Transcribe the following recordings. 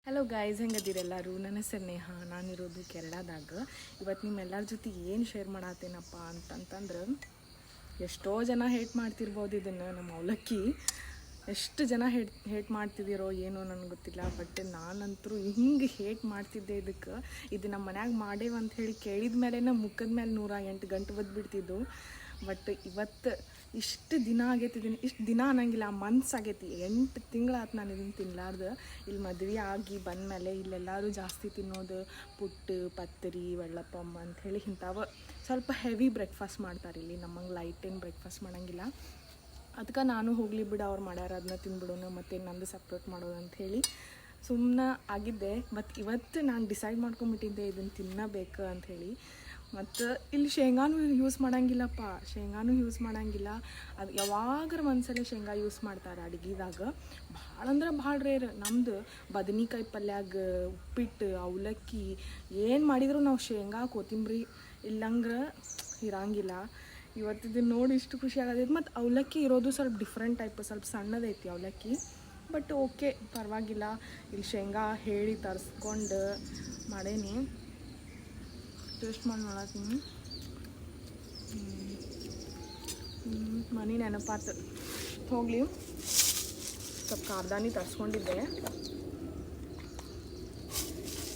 Hello guys, ಹೆಂಗದಿರೆಲ್ಲರೂ? ನನ್ನ ಹೆಸರು ನೇಹ. ನಾನಿರೋದು ಕೆರಳದಾಗ. ಇವತ್ತು ನಿಮ್ಮೆಲ್ಲರ ಜೊತೆ ಏನು ಶೇರ್ ಮಾಡತ್ತೇನಪ್ಪ ಅಂತಂತಂದ್ರೆ, ಎಷ್ಟೋ ಜನ ಹೇಟ್ ಮಾಡ್ತಿರ್ಬೋದು ಇದನ್ನು. ನಮ್ಮ ಅವಲಕ್ಕಿ ಎಷ್ಟು ಜನ ಹೇಟ್ ಮಾಡ್ತಿದ್ದೀರೋ ಏನೋ ನನಗೆ ಗೊತ್ತಿಲ್ಲ. ಬಟ್ ನಾನಂತರೂ ಹಿಂಗೆ ಹೇಟ್ ಮಾಡ್ತಿದ್ದೆ ಇದಕ್ಕೆ. ಇದು ನಮ್ಮ ಮನ್ಯಾಗ ಮಾಡೇವು ಅಂತ ಹೇಳಿ ಕೇಳಿದ ಮೇಲೆ ಮುಖದ ಮೇಲೆ 108 ಗಂಟು ಬಿಡ್ತಿದ್ದು. ಬಟ್ ಇವತ್ತು ಇಷ್ಟು ದಿನ ಆಗೈತಿ, ಇಷ್ಟು ದಿನ ಅನ್ನಂಗಿಲ್ಲ, ಮಂತ್ಸ್ ಆಗೈತಿ, 8 ತಿಂಗಳಾಯ್ತು ನಾನು ಇದನ್ನು ತಿನ್ಲಾರ್ದು. ಇಲ್ಲಿ ಮದುವೆ ಆಗಿ ಬಂದಮೇಲೆ ಇಲ್ಲೆಲ್ಲರೂ ಜಾಸ್ತಿ ತಿನ್ನೋದು ಪುಟ್ಟು, ಪತ್ತರಿ, ವೆಳ್ಳಪ್ಪಮ್ಮ ಅಂಥೇಳಿ ಇಂಥವು ಸ್ವಲ್ಪ ಹೆವಿ ಬ್ರೇಕ್ಫಾಸ್ಟ್ ಮಾಡ್ತಾರೆ ಇಲ್ಲಿ. ನಮ್ಮಂಗೆ ಲೈಟ್ ಏನು ಬ್ರೇಕ್ಫಾಸ್ಟ್ ಮಾಡೋಂಗಿಲ್ಲ. ಅದಕ್ಕೆ ನಾನು ಹೋಗಲಿ ಬಿಡು, ಅವ್ರು ಮಾಡ್ಯಾರ ಅದನ್ನ ತಿನ್ಬಿಡೋಣ, ಮತ್ತು ನಂದು ಸಪ್ರೇಟ್ ಮಾಡೋದು ಅಂಥೇಳಿ ಸುಮ್ಮನೆ ಆಗಿದ್ದೆ. ಮತ್ತು ಇವತ್ತು ನಾನು ಡಿಸೈಡ್ ಮಾಡ್ಕೊಂಬಿಟ್ಟಿದ್ದೆ ಇದನ್ನು ತಿನ್ನಬೇಕು ಅಂಥೇಳಿ. ಮತ್ತು ಇಲ್ಲಿ ಶೇಂಗಾನು ಯೂಸ್ ಮಾಡೋಂಗಿಲ್ಲಪ್ಪ, ಶೇಂಗಾನು ಯೂಸ್ ಮಾಡೋಂಗಿಲ್ಲ. ಅದು ಯಾವಾಗಾರ ಒಂದ್ಸಲ ಶೇಂಗಾ ಯೂಸ್ ಮಾಡ್ತಾರೆ ಅಡುಗೆದಾಗ. ಭಾಳ ಅಂದ್ರೆ ಭಾಳ ರೇರ್. ನಮ್ಮದು ಬದನೆಕಾಯಿ ಪಲ್ಯಾಗ, ಉಪ್ಪಿಟ್ಟು, ಅವಲಕ್ಕಿ ಏನು ಮಾಡಿದರೂ ನಾವು ಶೇಂಗಾ, ಕೊತ್ತಂಬರಿ ಇಲ್ಲಂದ್ರೆ ಇರೋಂಗಿಲ್ಲ. ಇವತ್ತಿದ್ದು ನೋಡಿ ಇಷ್ಟು ಖುಷಿ ಆಗೋದೈತೆ. ಮತ್ತು ಅವಲಕ್ಕಿ ಇರೋದು ಸ್ವಲ್ಪ ಡಿಫ್ರೆಂಟ್ ಟೈಪ್, ಸ್ವಲ್ಪ ಸಣ್ಣದೈತಿ ಅವಲಕ್ಕಿ. ಬಟ್ ಓಕೆ, ಪರವಾಗಿಲ್ಲ. ಇಲ್ಲಿ ಶೇಂಗಾ ಹೇಳಿ ತರಿಸ್ಕೊಂಡು ಮಾಡೇನಿ. ಟೇಸ್ಟ್ ಮಾಡಿ ನೋಡತ್ತೀನಿ. ಮನೆ ನೆನಪಾತು. ಹೋಗಲಿ, ಸ್ವಲ್ಪ ಕಾರ್ದಾನಿ ತರಿಸ್ಕೊಂಡಿದ್ದೆ.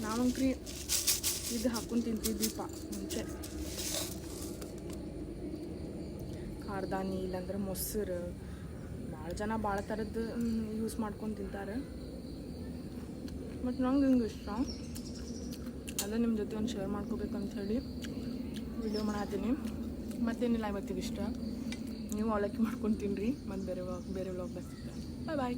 ನಾವಂಕ್ರಿ ಇದು ಹಾಕ್ಕೊಂಡು ತಿಂತಿದ್ದೀಪ ಮುಂಚೆ. ಕಾರ್ದಾನಿ ಇಲ್ಲಾಂದ್ರೆ ಮೊಸರು, ಭಾಳ ಜನ ಭಾಳ ಥರದ್ದು ಯೂಸ್ ಮಾಡ್ಕೊಂಡು ತಿಂತಾರೆ. ಮತ್ತು ನಂಗೆ ಹಿಂಗೆ ಇಷ್ಟ, ಅದೇ ನಿಮ್ಮ ಜೊತೆ ಒಂದು ಶೇರ್ ಮಾಡ್ಕೋಬೇಕಂತ ಹೇಳಿ ವಿಡಿಯೋ ಮಾಡತ್ತೀನಿ. ಮತ್ತೇನಿಲ್ಲ, ಇವತ್ತಿಗೆ ಇಷ್ಟ. ನೀವು ಅವಲಕ್ಕಿ ಮಾಡ್ಕೊಂಡು ತಿನ್ನಿರಿ. ಮತ್ತು ಬೇರೆ ವ್ಲಾಗ್ ಬರ್ತಿದ್ದೆ. ಬಾಯ್ ಬಾಯ್.